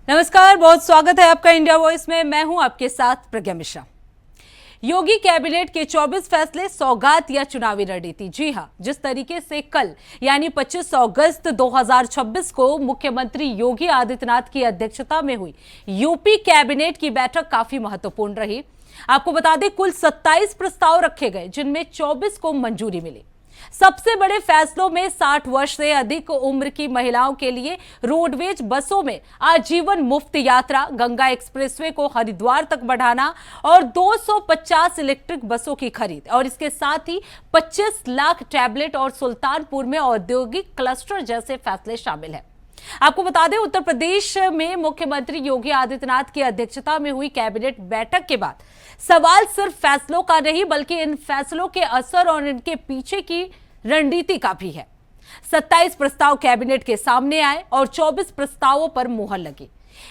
नमस्कार, बहुत स्वागत है आपका इंडिया वॉइस में। मैं हूं आपके साथ प्रज्ञा मिश्रा। योगी कैबिनेट के 24 फैसले, सौगात या चुनावी रणनीति। जी हां, जिस तरीके से कल यानी 25 अगस्त 2026 को मुख्यमंत्री योगी आदित्यनाथ की अध्यक्षता में हुई यूपी कैबिनेट की बैठक काफी महत्वपूर्ण रही। आपको बता दें, कुल 27 प्रस्ताव रखे गए, जिनमें 24 को मंजूरी मिली। सबसे बड़े फैसलों में 60 वर्ष से अधिक उम्र की महिलाओं के लिए रोडवेज बसों में आजीवन मुफ्त यात्रा, गंगा एक्सप्रेसवे को हरिद्वार तक बढ़ाना और 250 इलेक्ट्रिक बसों की खरीद, और इसके साथ ही 25 लाख टैबलेट और सुल्तानपुर में औद्योगिक क्लस्टर जैसे फैसले शामिल हैं। आपको बता दें, उत्तर प्रदेश में मुख्यमंत्री योगी आदित्यनाथ की अध्यक्षता में हुई कैबिनेट बैठक के बाद सवाल सिर्फ फैसलों का नहीं, बल्कि इन फैसलों के असर और इनके पीछे की रणनीति का भी है। 27 प्रस्ताव कैबिनेट के सामने आए और 24 प्रस्तावों पर मुहर लगी।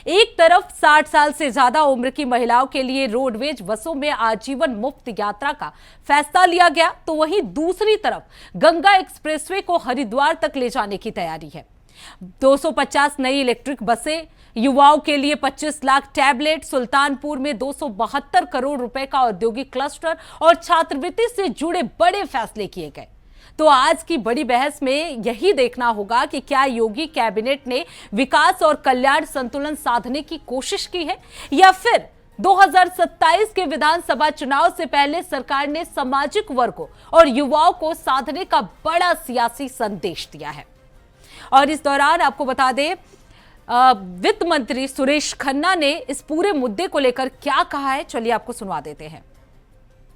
एक तरफ 60 साल से ज्यादा उम्र की महिलाओं के लिए रोडवेज बसों में आजीवन मुफ्त यात्रा का फैसला लिया गया, तो वहीं दूसरी तरफ गंगा एक्सप्रेसवे को हरिद्वार तक ले जाने की तैयारी है। 250 नई इलेक्ट्रिक बसें, युवाओं के लिए 25 लाख टैबलेट, सुल्तानपुर में 272 करोड़ रुपए का औद्योगिक क्लस्टर और छात्रवृत्ति से जुड़े बड़े फैसले किए गए। तो आज की बड़ी बहस में यही देखना होगा कि क्या योगी कैबिनेट ने विकास और कल्याण संतुलन साधने की कोशिश की है, या फिर 2027 के विधानसभा चुनाव से पहले सरकार ने सामाजिक वर्गों और युवाओं को साधने का बड़ा सियासी संदेश दिया है। और इस दौरान आपको बता दें, वित्त मंत्री सुरेश खन्ना ने इस पूरे मुद्दे को लेकर क्या कहा है, चलिए आपको सुनवा देते हैं।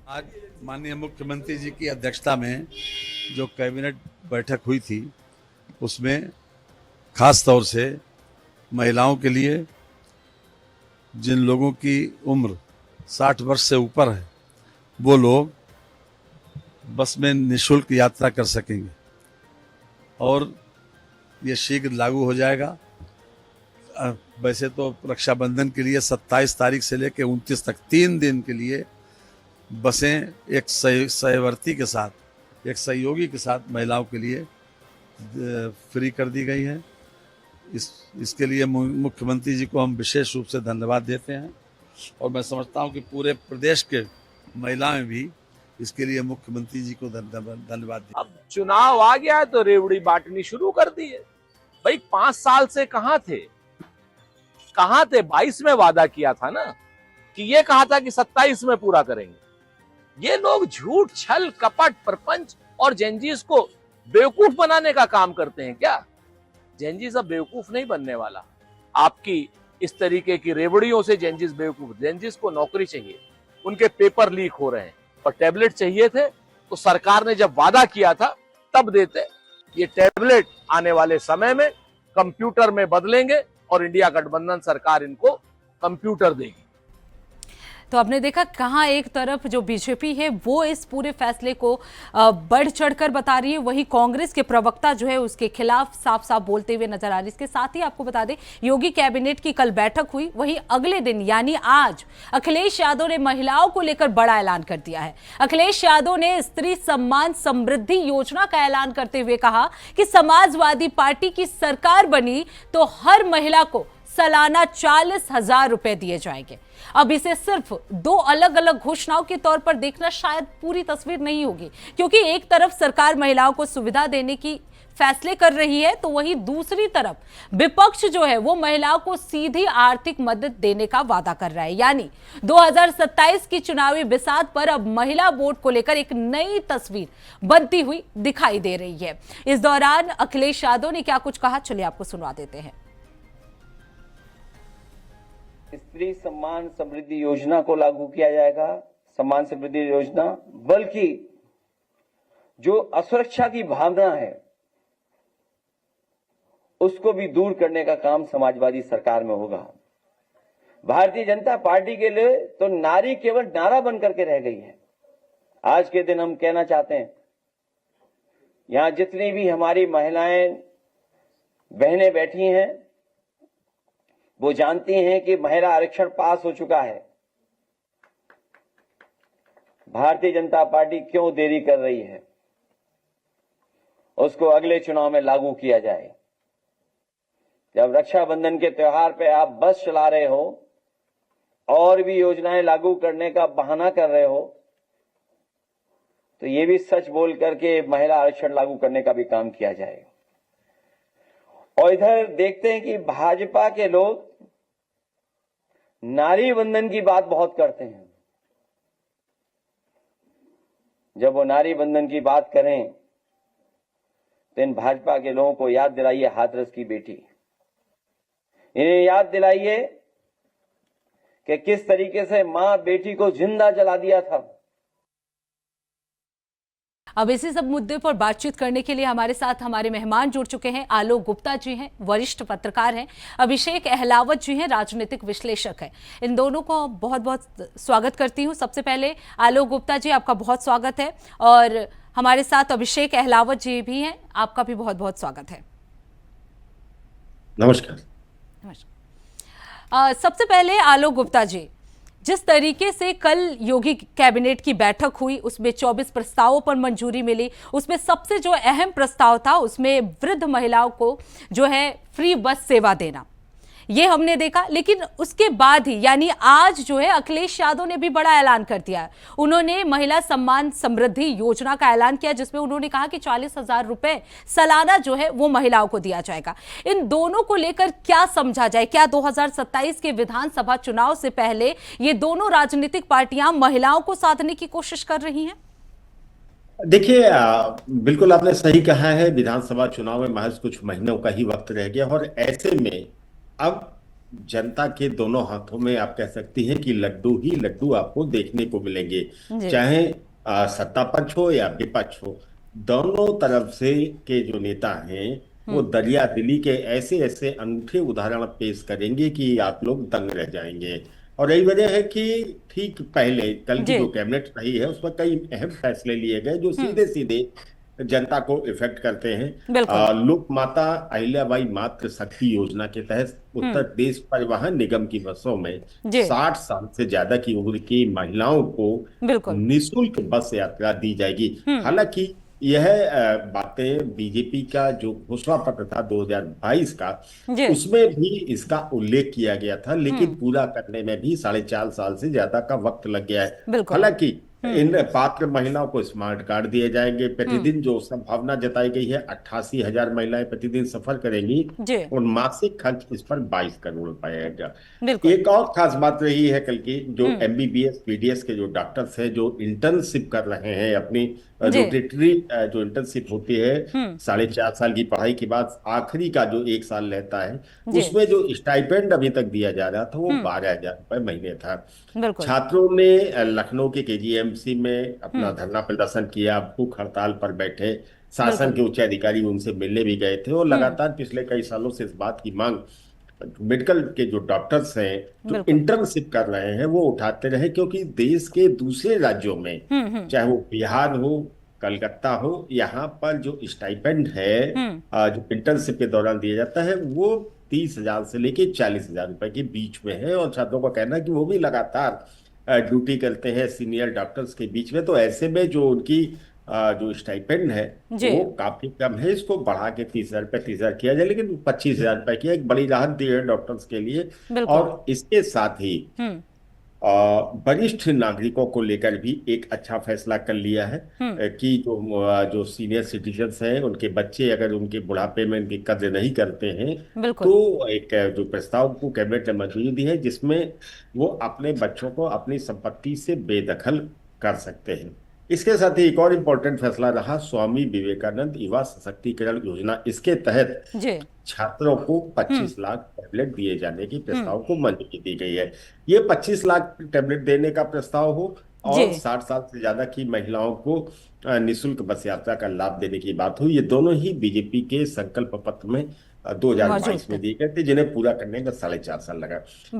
आज माननीय मुख्यमंत्री जी की अध्यक्षता में जो कैबिनेट बैठक हुई थी, उसमें खास तौर से महिलाओं के लिए, जिन लोगों की उम्र 60 वर्ष से ऊपर है, वो लोग बस में निःशुल्क यात्रा कर सकेंगे और ये शीघ्र लागू हो जाएगा। वैसे तो रक्षाबंधन के लिए 27 तारीख से लेकर 29 तक 3 दिन के लिए बसें एक सहवर्ती के साथ, एक सहयोगी के साथ महिलाओं के लिए फ्री कर दी गई है। इसके लिए मुख्यमंत्री जी को हम विशेष रूप से धन्यवाद देते हैं और मैं समझता हूं कि पूरे प्रदेश के महिलाएं भी इसके लिए मुख्यमंत्री जी को धन्यवाद दें। अब चुनाव आ गया है तो रेवड़ी बांटनी शुरू कर दी है। भाई 5 साल से कहां थे 22 में वादा किया था ना, कि ये कहा था कि 27 में पूरा करेंगे। ये लोग झूठ, छल, कपट, प्रपंच और जेनजीज को बेवकूफ बनाने का काम करते हैं क्या? जेनजीज अब बेवकूफ नहीं बनने वाला। आपकी इस तरीके की रेवड़ियों से जेनजीज बेवकूफ। जेनजीज को नौकरी चाहिए, उनके पेपर लीक हो रहे हैं और टैबलेट चाहिए थे, तो सरकार ने जब वादा किया था तब देते। ये टैबलेट आने वाले समय में कंप्यूटर में बदलेंगे और इंडिया गठबंधन सरकार इनको कंप्यूटर देगी। तो आपने देखा, कहां एक तरफ जो बीजेपी है वो इस पूरे फैसले को बढ़ चढ़कर बता रही है, वहीं कांग्रेस के प्रवक्ता जो है उसके खिलाफ साफ साफ बोलते हुए नजर आ रही है। इसके साथ ही आपको बता दें, योगी कैबिनेट की कल बैठक हुई, वहीं अगले दिन यानी आज अखिलेश यादव ने महिलाओं को लेकर बड़ा ऐलान कर दिया है। अखिलेश यादव ने स्त्री सम्मान समृद्धि योजना का ऐलान करते हुए कहा कि समाजवादी पार्टी की सरकार बनी तो हर महिला को सालाना 40,000 रुपए दिए जाएंगे। अब इसे सिर्फ 2 अलग अलग घोषणाओं के तौर पर देखना शायद पूरी तस्वीर नहीं होगी, क्योंकि एक तरफ सरकार महिलाओं को सुविधा देने की फैसले कर रही है, तो वहीं दूसरी तरफ विपक्ष जो है वो महिलाओं को सीधी आर्थिक मदद देने का वादा कर रहा है। यानी 2027 की चुनावी बिसात पर अब महिला वोट को लेकर एक नई तस्वीर बनती हुई दिखाई दे रही है। इस दौरान अखिलेश यादव ने क्या कुछ कहा, चलिए आपको सुनवा देते हैं। स्त्री सम्मान समृद्धि योजना को लागू किया जाएगा। सम्मान समृद्धि योजना, बल्कि जो असुरक्षा की भावना है उसको भी दूर करने का काम समाजवादी सरकार में होगा। भारतीय जनता पार्टी के लिए तो नारी केवल नारा बनकर के रह गई है। आज के दिन हम कहना चाहते हैं, यहां जितनी भी हमारी महिलाएं बहनें बैठी हैं वो जानती हैं कि महिला आरक्षण पास हो चुका है। भारतीय जनता पार्टी क्यों देरी कर रही है? उसको अगले चुनाव में लागू किया जाए। जब रक्षाबंधन के त्योहार पे आप बस चला रहे हो और भी योजनाएं लागू करने का बहाना कर रहे हो, तो ये भी सच बोल करके महिला आरक्षण लागू करने का भी काम किया जाएगा। और इधर देखते हैं कि भाजपा के लोग नारी बंधन की बात बहुत करते हैं। जब वो नारी बंधन की बात करें तो इन भाजपा के लोगों को याद दिलाइए हाथरस की बेटी, इन्हें याद दिलाइए कि किस तरीके से मां बेटी को जिंदा जला दिया था। अब इसी सब मुद्दे पर बातचीत करने के लिए हमारे साथ हमारे मेहमान जुड़ चुके हैं। आलोक गुप्ता जी हैं, वरिष्ठ पत्रकार हैं, अभिषेक अहलावत जी हैं, राजनीतिक विश्लेषक हैं। इन दोनों को बहुत बहुत स्वागत करती हूं। सबसे पहले आलोक गुप्ता जी, आपका बहुत स्वागत है, और हमारे साथ अभिषेक अहलावत जी भी हैं, आपका भी बहुत बहुत स्वागत है। नमस्कार। सबसे पहले आलोक गुप्ता जी, जिस तरीके से कल योगी कैबिनेट की बैठक हुई, उसमें 24 प्रस्तावों पर मंजूरी मिली। उसमें सबसे जो अहम प्रस्ताव था, उसमें वृद्ध महिलाओं को जो है फ्री बस सेवा देना, ये हमने देखा। लेकिन उसके बाद ही, यानी आज जो है अखिलेश यादव ने भी बड़ा ऐलान कर दिया है। उन्होंने महिला सम्मान समृद्धि योजना का ऐलान किया, जिसमें उन्होंने कहा कि 40,000 रुपए सालाना जो है वो महिलाओं को दिया जाएगा। इन दोनों को लेकर क्या समझा जाए? क्या 2027 के विधानसभा चुनाव से पहले ये दोनों राजनीतिक पार्टियां महिलाओं को साधने की कोशिश कर रही हैं? देखिए, बिल्कुल आपने सही कहा है। विधानसभा चुनाव में महज कुछ महीनों का ही वक्त रह गया, और ऐसे में अब जनता के दोनों हाथों में आप कह सकती हैं कि लड्डू ही लड्डू आपको देखने को मिलेंगे, चाहे सत्ता पक्ष हो या विपक्ष हो। दोनों तरफ से के जो नेता हैं वो दरिया दिली के ऐसे ऐसे अनूठे उदाहरण पेश करेंगे कि आप लोग दंग रह जाएंगे। और यही वजह है कि ठीक पहले कल की जो कैबिनेट रही है उसमें कई अहम फैसले लिए गए जो सीधे सीधे जनता को इफेक्ट करते हैं। लोक माता अहिल्याबाई मातृ शक्ति योजना के तहत उत्तर प्रदेश परिवहन निगम की बसों में 60 साल से ज्यादा की उम्र की महिलाओं को निःशुल्क बस यात्रा दी जाएगी। हालांकि यह बातें बीजेपी का जो घोषणा पत्र था 2022 का, उसमें भी इसका उल्लेख किया गया था, लेकिन पूरा करने में भी 4.5 साल से ज्यादा का वक्त लग गया है। हालांकि इन पात्र महिलाओं को स्मार्ट कार्ड दिए जाएंगे। प्रतिदिन जो संभावना जताई गई है 88,000 महिलाएं प्रतिदिन सफर करेंगी, और मासिक खर्च इस पर 22 करोड़ रुपए आएगा। एक और खास बात रही है कल की, जो MBBS PDS के जो डॉक्टर्स हैं जो इंटर्नशिप कर रहे हैं, अपनी रोटेटरी जो इंटर्नशिप होती है 4.5 साल की पढ़ाई के बाद आखिरी का जो 1 साल रहता है, उसमें जो स्टाइपेंड अभी तक दिया जा रहा था वो 12,000 रुपए महीने था। छात्रों ने लखनऊ के KGMC में अपना धरना प्रदर्शन किया, भूख हड़ताल पर बैठे। शासन के उच्च अधिकारी उनसे मिलने भी गए थे, और लगातार पिछले कई सालों से इस बात की मांग मेडिकल के जो डॉक्टर्स हैं जो इंटर्नशिप कर रहे हैं वो उठाते रहे, क्योंकि देश के दूसरे राज्यों में, चाहे वो बिहार हो, कलकत्ता हो, यहाँ पर जो स्टाइपेंड है जो इंटर्नशिप के दौरान दिया जाता है वो 30,000 से लेके 40,000 रुपए के बीच में है। और छात्रों का कहना है कि वो भी लगातार ड्यूटी करते हैं सीनियर डॉक्टर्स के बीच में, तो ऐसे में जो उनकी जो स्टाइपेंड है वो काफी कम है। इसको बढ़ा के 30,000 रुपए 30,000 किया जाए, लेकिन 25,000 रुपए की एक बड़ी राहत दी है डॉक्टर्स के लिए। और इसके साथ ही वरिष्ठ नागरिकों को लेकर भी एक अच्छा फैसला कर लिया है कि जो सीनियर सिटीजन्स हैं उनके बच्चे अगर उनके बुढ़ापे में उनकी कद्र नहीं करते हैं, तो एक जो प्रस्ताव को कैबिनेट ने मंजूरी दी है, जिसमें वो अपने बच्चों को अपनी संपत्ति से बेदखल कर सकते हैं। इसके साथ ही एक और इम्पोर्टेंट फैसला रहा स्वामी विवेकानंद युवा सशक्तिकरण योजना। इसके तहत छात्रों को 25 लाख टैबलेट दिए जाने की प्रस्ताव को मंजूरी दी गई है। ये 25 लाख टैबलेट देने का प्रस्ताव हो और 60 साल से ज्यादा की महिलाओं को निःशुल्क बस यात्रा का लाभ देने की बात हुई। ये दोनों ही बीजेपी के संकल्प पत्र में 2022 में दिए गए थे, जिन्हें पूरा करने में 4.5 साल लगा।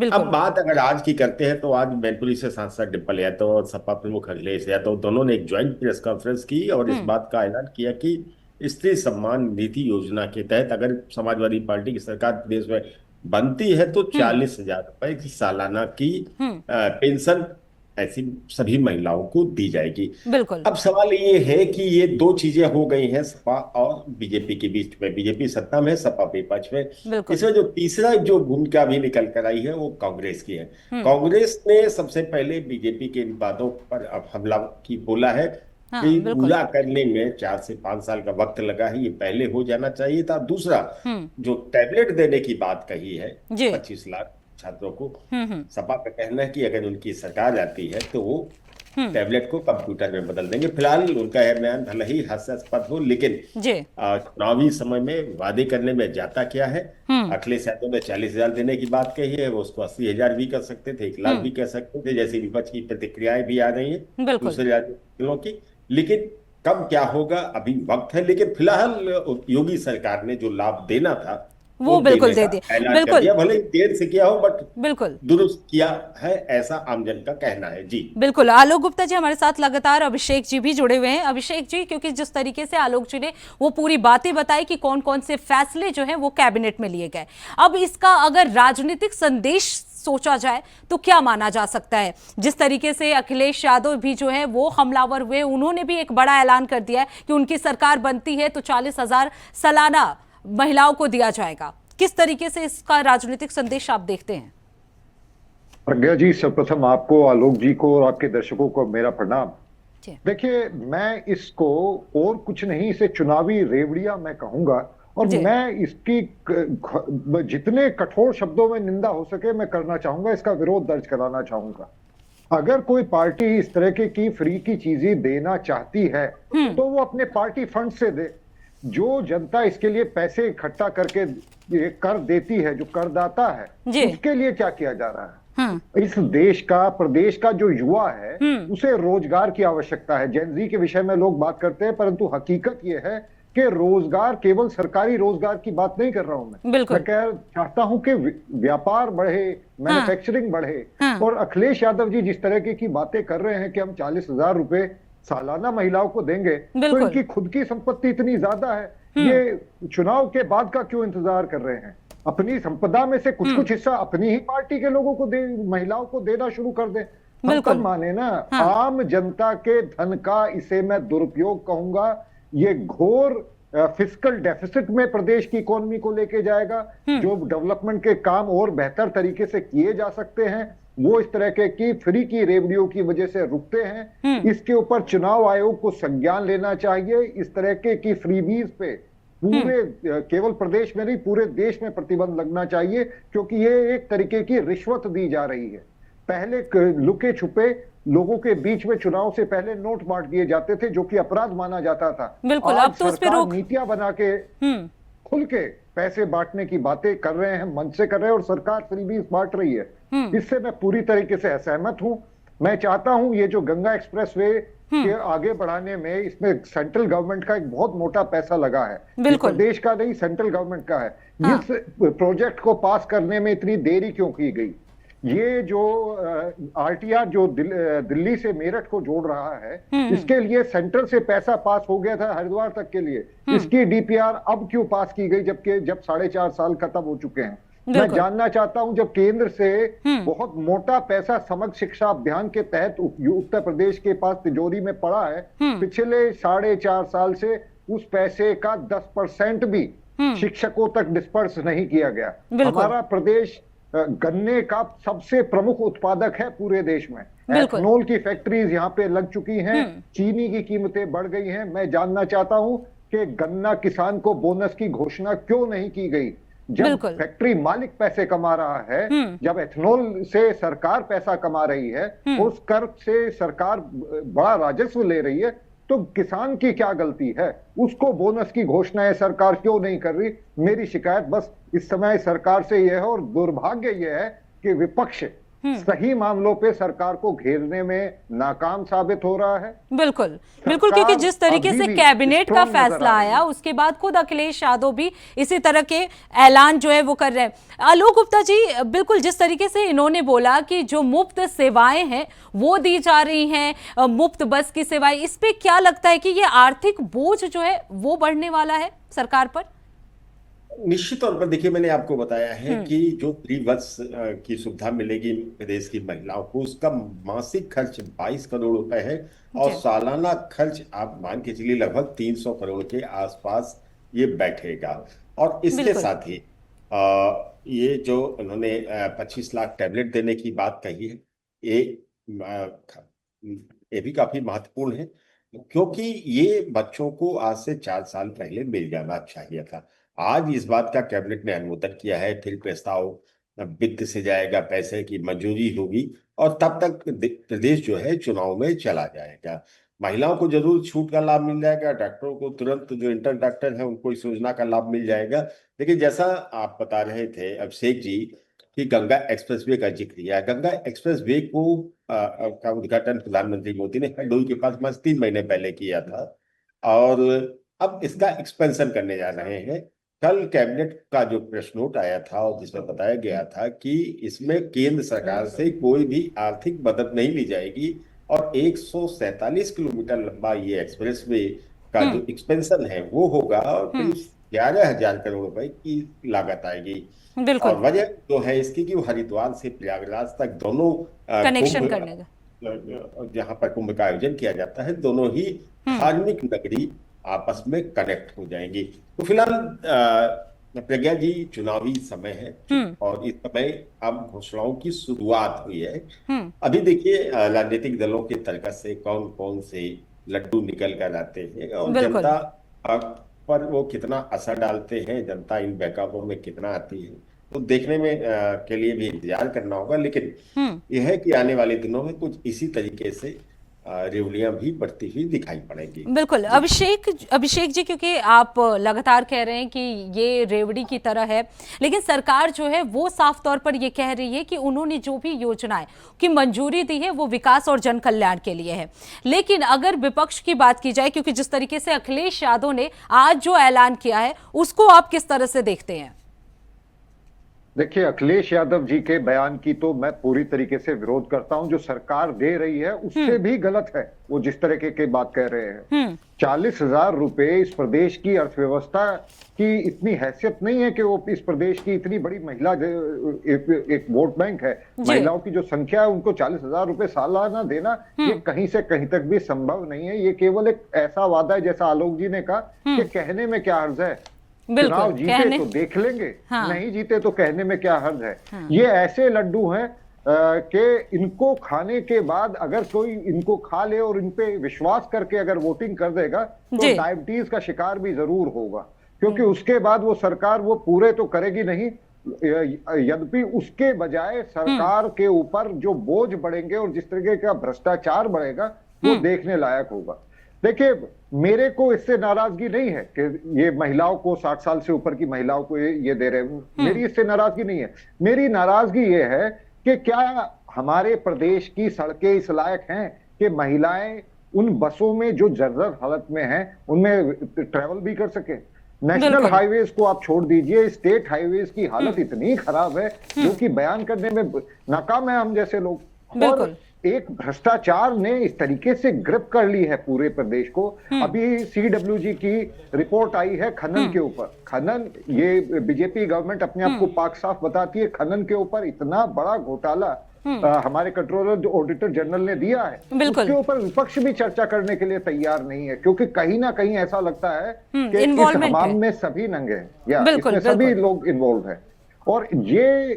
अब बात अगर आज की करते हैं तो आज मैनपुरी से सांसद डिम्पल यादव और सपा प्रमुख अखिलेश यादव दोनों ने एक ज्वाइंट प्रेस कॉन्फ्रेंस की और इस बात का ऐलान किया कि स्त्री सम्मान निधि योजना के तहत अगर समाजवादी पार्टी की सरकार प्रदेश में बनती है तो 40,000 रुपए की सालाना की पेंशन ऐसी सभी महिलाओं को दी जाएगी। बिल्कुल। अब सवाल ये है कि ये दो चीजें हो गई हैं सपा और बीजेपी के बीच में, बीजेपी सत्ता में, सपा विपक्ष में। बिल्कुल। इसमें जो तीसरा जो भूमिका भी निकल कर आई है वो कांग्रेस की है। कांग्रेस ने सबसे पहले बीजेपी के इन बातों पर अब हमला की बोला है हाँ, कि बिल्कुल। पूरा करने में 4 से 5 साल का वक्त लगा है, ये पहले हो जाना चाहिए था। दूसरा जो टैबलेट देने की बात कही है जी। 25 लाख छात्रों को, सपा का कहना है कि अगर उनकी सरकार आती है तो वो टैबलेट को कंप्यूटर में बदल देंगे। फिलहाल उनका यह बयान भले ही हास्यास्पद हो, लेकिन जी। चुनावी समय में वादे करने में जाता क्या है। अखिलेश यादव ने 40,000 देने की बात कही है, वो उसको 80,000 भी कर सकते थे, 1 लाख भी कह सकते थे, जैसी विपक्ष की प्रतिक्रियाएं भी आ रही है बिल्कुल। दूसरे राज्यों की। लेकिन कब क्या होगा अभी वक्त है। लेकिन फिलहाल योगी सरकार ने जो लाभ देना था वो बिल्कुल दे देने दिया। का ऐलान कर बिल्कुल। दिया, भले ही देर से किया हो बट बिल्कुल दुरुस्त किया है, ऐसा आमजन का कहना है। जी बिल्कुल। आलोक गुप्ता जी हमारे साथ लगातार, अभिषेक जी भी जुड़े हुए हैं। अभिषेक जी, क्योंकि जिस तरीके से आलोक जी ने वो पूरी बातें बताई कि कौन कौन से फैसले जो है वो कैबिनेट में लिए गए, अब इसका अगर राजनीतिक संदेश सोचा जाए तो क्या माना जा सकता है? जिस तरीके से अखिलेश यादव भी जो है वो हमलावर हुए, उन्होंने भी एक बड़ा ऐलान कर दिया है कि उनकी सरकार बनती है तो 40,000 सालाना महिलाओं को दिया जाएगा। किस तरीके से इसका राजनीतिक संदेश आप देखते हैं? प्रज्ञा जी, सर्वप्रथम आपको, आलोक जी को और आपके दर्शकों को मेरा प्रणाम। देखिए, मैं इसको और कुछ नहीं से चुनावी रेवड़िया मैं कहूंगा, और मैं इसकी जितने कठोर शब्दों में निंदा हो सके मैं करना चाहूंगा, इसका विरोध दर्ज कराना चाहूंगा। अगर कोई पार्टी इस तरह की फ्री की चीजें देना चाहती है तो वो अपने पार्टी फंड से दे। जो जनता इसके लिए पैसे इकट्ठा करके कर देती है, जो करदाता है, उसके लिए क्या किया जा रहा है? इस देश का, प्रदेश का जो युवा है उसे रोजगार की आवश्यकता है। जेनजी के विषय में लोग बात करते हैं, परंतु हकीकत यह है कि रोजगार, केवल सरकारी रोजगार की बात नहीं कर रहा हूं मैं चाहता हूं कि व्यापार बढ़े, मैन्युफैक्चरिंग बढ़े। और अखिलेश यादव जी जिस तरह की बातें कर रहे हैं कि हम 40,000 रुपए सालाना महिलाओं को देंगे, तो इनकी खुद की संपत्ति इतनी ज्यादा है, ये चुनाव के बाद का क्यों इंतजार कर रहे हैं? अपनी संपदा में से कुछ हिस्सा अपनी ही पार्टी के लोगों को दे, महिलाओं को देना शुरू कर दें। हम तब माने ना। आम जनता के धन का इसे मैं दुरुपयोग कहूंगा। ये घोर फिस्कल डेफिसिट में प्रदेश की इकोनॉमी को लेके जाएगा। जो डेवलपमेंट के काम और बेहतर तरीके से किए जा सकते हैं वो इस तरह की फ्री की रेवड़ियों की वजह से रुकते हैं। इसके ऊपर चुनाव आयोग को संज्ञान लेना चाहिए। इस तरह की फ्रीबीज पे पूरे, केवल प्रदेश में नहीं पूरे देश में प्रतिबंध लगना चाहिए, क्योंकि ये एक तरीके की रिश्वत दी जा रही है। पहले लुके छुपे लोगों के बीच में चुनाव से पहले नोट बांट दिए जाते थे, जो कि अपराध माना जाता था। बिल्कुल। अब तो उस पे रोक, नीतियां बना के खुल के पैसे बांटने की बातें कर रहे हैं, मन से कर रहे हैं, और सरकार फ्रीबीज बांट रही है। इससे मैं पूरी तरीके से असहमत हूं। मैं चाहता हूं ये जो गंगा एक्सप्रेसवे के आगे बढ़ाने में, इसमें सेंट्रल गवर्नमेंट का एक बहुत मोटा पैसा लगा है, प्रदेश का नहीं, सेंट्रल गवर्नमेंट का है। इस प्रोजेक्ट को पास करने में इतनी देरी क्यों की गई? ये जो आरटीआर जो दिल्ली से मेरठ को जोड़ रहा है, इसके लिए सेंट्रल से पैसा पास हो गया था हरिद्वार तक के लिए। इसकी डीपीआर अब क्यों पास की गई, जब 4.5 साल खत्म हो चुके हैं? मैं जानना चाहता हूं, जब केंद्र से बहुत मोटा पैसा समग्र शिक्षा अभियान के तहत उत्तर प्रदेश के पास तिजोरी में पड़ा है, पिछले 4.5 साल से उस पैसे का 10% भी शिक्षकों तक डिस्पर्स नहीं किया गया। हमारा प्रदेश गन्ने का सबसे प्रमुख उत्पादक है पूरे देश में। एथनॉल की फैक्ट्रीज यहाँ पे लग चुकी हैं, चीनी की कीमतें बढ़ गई हैं। मैं जानना चाहता हूं कि गन्ना किसान को बोनस की घोषणा क्यों नहीं की गई? जब फैक्ट्री मालिक पैसे कमा रहा है, जब एथनॉल से सरकार पैसा कमा रही है, उस कर से सरकार बड़ा राजस्व ले रही है, तो किसान की क्या गलती है? उसको बोनस की घोषणाएं सरकार क्यों नहीं कर रही? मेरी शिकायत बस इस समय सरकार से यह है, और दुर्भाग्य यह है कि विपक्ष सही मामलों पे सरकार को घेरने में नाकाम साबित हो रहा है। बिल्कुल बिल्कुल, क्योंकि जिस तरीके से कैबिनेट का फैसला आया उसके बाद खुद अखिलेश यादव भी इसी तरह के ऐलान जो है वो कर रहे हैं। आलोक गुप्ता जी, बिल्कुल जिस तरीके से इन्होंने बोला कि जो मुफ्त सेवाएं हैं वो दी जा रही हैं, मुफ्त बस की सेवाएं, इस पे क्या लगता है कि ये आर्थिक बोझ जो है वो बढ़ने वाला है सरकार पर? निश्चित तौर पर देखिए, मैंने आपको बताया है कि जो फ्री बस की सुविधा मिलेगी प्रदेश की महिलाओं को, उसका मासिक खर्च 22 करोड़ रुपए है और जी। सालाना खर्च आप मान के चलिए लगभग 300 करोड़ के आसपास ये बैठेगा। और इसके बिल्कुल। साथ ही ये जो उन्होंने 25 लाख टैबलेट देने की बात कही है, ये ये भी काफी महत्वपूर्ण है, क्योंकि ये बच्चों को आज से 4 साल पहले मिल जाना चाहिए था। आज इस बात का कैबिनेट ने अनुमोदन किया है, फिर प्रस्ताव वित्त से जाएगा, पैसे की मंजूरी होगी और तब तक प्रदेश जो है चुनाव में चला जाएगा। महिलाओं को जरूर छूट का लाभ मिल जाएगा, डॉक्टरों को तुरंत, जो इंटर डॉक्टर है उनको इस योजना का लाभ मिल जाएगा। लेकिन जैसा आप बता रहे थे अभिषेक जी कि गंगा एक्सप्रेसवे का जिक्र किया, गंगा एक्सप्रेसवे को का उद्घाटन प्रधानमंत्री मोदी ने हरदोई के पास बस 3 महीने पहले किया था और अब इसका एक्सपेंशन करने जा रहे हैं। कल कैबिनेट का जो प्रेस नोट आया था और जिसमें बताया गया था कि इसमें केंद्र सरकार से कोई भी आर्थिक मदद नहीं ली जाएगी और 147 किलोमीटर लंबा ये एक्सप्रेसवे का जो एक्सपेंशन है वो होगा और फिर 11,000 करोड़ रुपए की लागत आएगी। बिल्कुल। और वजह जो है इसकी कि वो हरिद्वार से प्रयागराज तक दोनों कनेक्शन करने का। जहां पर कुंभ का आयोजन किया जाता है, दोनों ही धार्मिक नगरी आपस में कनेक्ट हो जाएंगी। तो फिलहाल प्रज्ञा जी, चुनावी समय है और इस समय अब घोषणाओं की शुरुआत हुई है। अभी देखिए राजनीतिक दलों के तर्कस से कौन कौन से लड्डू निकल कर आते हैं और बिल्कुल। जनता पर वो कितना असर डालते हैं, जनता इन बैकअपों में कितना आती है, तो देखने में के लिए भी इंतजार करना होगा। लेकिन यह है कि आने वाले दिनों में कुछ इसी तरीके से रेवड़ियां भी बढ़ती हुई दिखाई पड़ेंगी। बिल्कुल। अभिषेक जी, क्योंकि आप लगातार कह रहे हैं कि ये रेवड़ी की तरह है, लेकिन सरकार जो है वो साफ तौर पर ये कह रही है कि उन्होंने जो भी योजनाएं की मंजूरी दी है वो विकास और जन कल्याण के लिए है। लेकिन अगर विपक्ष की बात की जाए, क्योंकि जिस तरीके से अखिलेश यादव ने आज जो ऐलान किया है उसको आप किस तरह से देखते हैं? देखिए, अखिलेश यादव जी के बयान की तो मैं पूरी तरीके से विरोध करता हूं। जो सरकार दे रही है उससे भी गलत है वो जिस तरीके की बात कह रहे हैं। 40,000 रुपए इस प्रदेश की अर्थव्यवस्था की इतनी हैसियत नहीं है कि वो इस प्रदेश की इतनी बड़ी महिला एक वोट बैंक है, महिलाओं की जो संख्या है उनको 40,000 रुपए सालाना देना ये कहीं से कहीं तक भी संभव नहीं है। ये केवल एक ऐसा वादा है, जैसा आलोक जी ने कहा कि कहने में क्या हर्ज है, चुनाव जीते तो देख लेंगे, नहीं जीते तो कहने में क्या हर्ज है। ये ऐसे लड्डू हैं कि इनको खाने के बाद अगर कोई इनको खा ले और इन पे विश्वास करके अगर वोटिंग कर देगा तो डायबिटीज का शिकार भी जरूर होगा, क्योंकि उसके बाद वो सरकार वो पूरे तो करेगी नहीं, यद्यपि उसके बजाय सरकार के ऊपर जो बोझ बढ़ेंगे और जिस तरीके का भ्रष्टाचार बढ़ेगा वो देखने लायक होगा। देखिए, मेरे को इससे नाराजगी नहीं है कि ये महिलाओं को, 60 साल से ऊपर की महिलाओं को ये दे रहे हैं, मेरी इससे नाराजगी नहीं है। मेरी नाराजगी ये है कि क्या हमारे प्रदेश की सड़कें इस लायक हैं कि महिलाएं उन बसों में जो जर्जर हालत में हैं उनमें ट्रेवल भी कर सके। नेशनल हाईवेज को आप छोड़ दीजिए, स्टेट हाईवेज की हालत इतनी खराब है जो कि बयान करने में नाकाम है हम जैसे लोग। और एक भ्रष्टाचार ने इस तरीके से ग्रिप कर ली है पूरे प्रदेश को। अभी सीडब्ल्यूजी की रिपोर्ट आई है खनन के ऊपर। खनन, ये बीजेपी गवर्नमेंट अपने आप को पाक साफ बताती है, खनन के ऊपर इतना बड़ा घोटाला हमारे कंट्रोलर जो ऑडिटर जनरल ने दिया है उसके ऊपर विपक्ष भी चर्चा करने के लिए तैयार नहीं है, क्योंकि कहीं ना कहीं ऐसा लगता है कि इस हमाम में सभी नंगे हैं या इसमें सभी लोग इन्वॉल्व हैं। और ये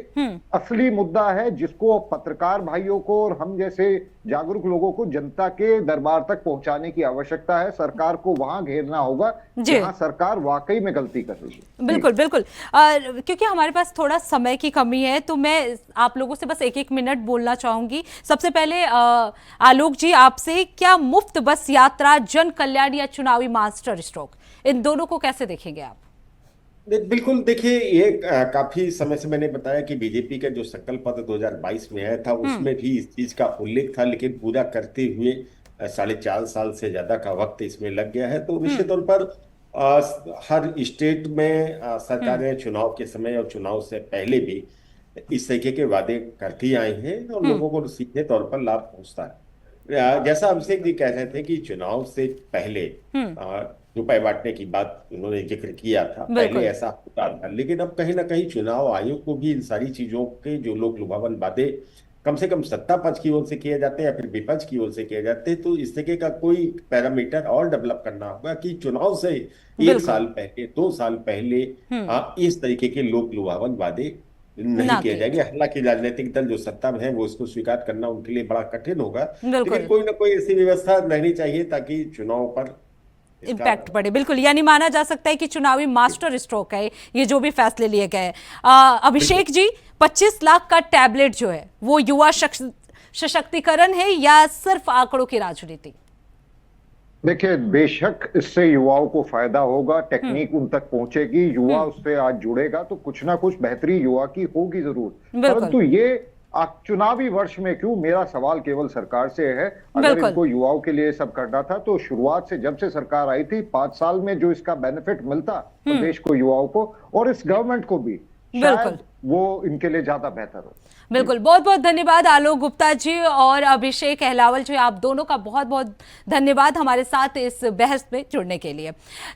असली मुद्दा है जिसको पत्रकार भाइयों को और हम जैसे जागरूक लोगों को जनता के दरबार तक पहुंचाने की आवश्यकता है। सरकार को वहां घेरना होगा जहां सरकार वाकई में गलती कर रही है। बिल्कुल बिल्कुल। क्योंकि हमारे पास थोड़ा समय की कमी है तो मैं आप लोगों से बस एक मिनट बोलना चाहूंगी। सबसे पहले आलोक जी, आपसे, क्या मुफ्त बस यात्रा जन कल्याण या चुनावी मास्टर स्ट्रोक, इन दोनों को कैसे देखेंगे आप? बिल्कुल, देखिए, ये काफी समय से मैंने बताया कि बीजेपी का जो संकल्प पत्र 2022 में आया था उसमें भी इस चीज का उल्लेख था, लेकिन पूरा करते हुए 4.5 साल से ज्यादा का वक्त इसमें लग गया है। तो निश्चित तौर पर हर स्टेट में सरकारें चुनाव के समय और चुनाव से पहले भी इस तरीके के वादे करती आई हैं और लोगों को सीधे तौर पर लाभ पहुंचता है। जैसा अभिषेक जी कह रहे थे कि चुनाव से पहले रुपए बांटने की बात उन्होंने जिक्र किया था, पहले ऐसा होता था, लेकिन अब कहीं ना कहीं चुनाव आयोग को भी इन सारी चीजों के जो लोक लुभावन वादे कम से कम सत्ता पक्ष की ओर से किए जाते हैं या फिर विपक्ष की ओर से किए जाते हैं, तो इस तरीके का कोई पैरामीटर और डेवलप करना होगा कि चुनाव से 1 साल पहले 2 साल पहले इस तरीके के लोक लुभावन वादे नहीं किए जाएंगे। हालांकि राजनीतिक दल जो सत्ता में है वो इसको स्वीकार करना उनके लिए बड़ा कठिन होगा, लेकिन कोई ना कोई ऐसी व्यवस्था रहनी चाहिए ताकि चुनाव पर इम्पैक्ट पड़े। बिल्कुल, यानी माना जा सकता है कि चुनावी मास्टर स्ट्रोक है ये जो भी फैसले लिए गए। अभिषेक जी, 25 लाख का टैबलेट जो है वो युवा सशक्तिकरण है या सिर्फ आंकड़ों की राजनीति? देखिए, बेशक इससे युवाओं को फायदा होगा, टेक्निक उन तक पहुंचेगी, युवा उससे आज जुड़ेगा तो कुछ ना कुछ बेहतरी युवा की होगी जरूर। परंतु ये चुनावी वर्ष में क्यों, मेरा सवाल केवल सरकार से है। अगर इनको युवाओं के लिए सब करना था तो शुरुआत से, जब से सरकार आई थी 5 साल में जो इसका बेनिफिट मिलता प्रदेश को, युवाओं को और इस गवर्नमेंट को भी, शायद वो इनके लिए ज्यादा बेहतर हो। बिल्कुल, बहुत बहुत धन्यवाद आलोक गुप्ता जी और अभिषेक अहलावल जी, आप दोनों का बहुत बहुत धन्यवाद हमारे साथ इस बहस में जुड़ने के लिए।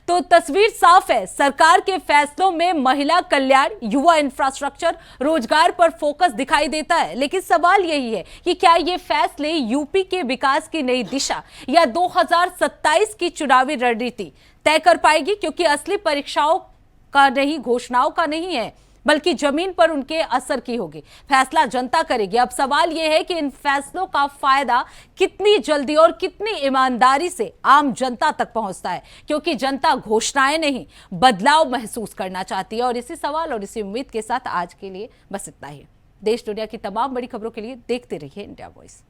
तो तस्वीर साफ है, सरकार के फैसलों में महिला कल्याण, युवा इंफ्रास्ट्रक्चर, रोजगार पर फोकस दिखाई देता है, लेकिन सवाल यही है कि क्या ये फैसले यूपी के विकास की नई दिशा या 2027 की चुनावी रणनीति तय कर पाएगी? क्योंकि असली परीक्षाओं का नहीं, घोषणाओं का नहीं है, बल्कि जमीन पर उनके असर की होगी। फैसला जनता करेगी। अब सवाल यह है कि इन फैसलों का फायदा कितनी जल्दी और कितनी ईमानदारी से आम जनता तक पहुंचता है, क्योंकि जनता घोषणाएं नहीं, बदलाव महसूस करना चाहती है। और इसी सवाल और इसी उम्मीद के साथ आज के लिए बस इतना ही। देश दुनिया की तमाम बड़ी खबरों के लिए देखते रहिए इंडिया वॉइस।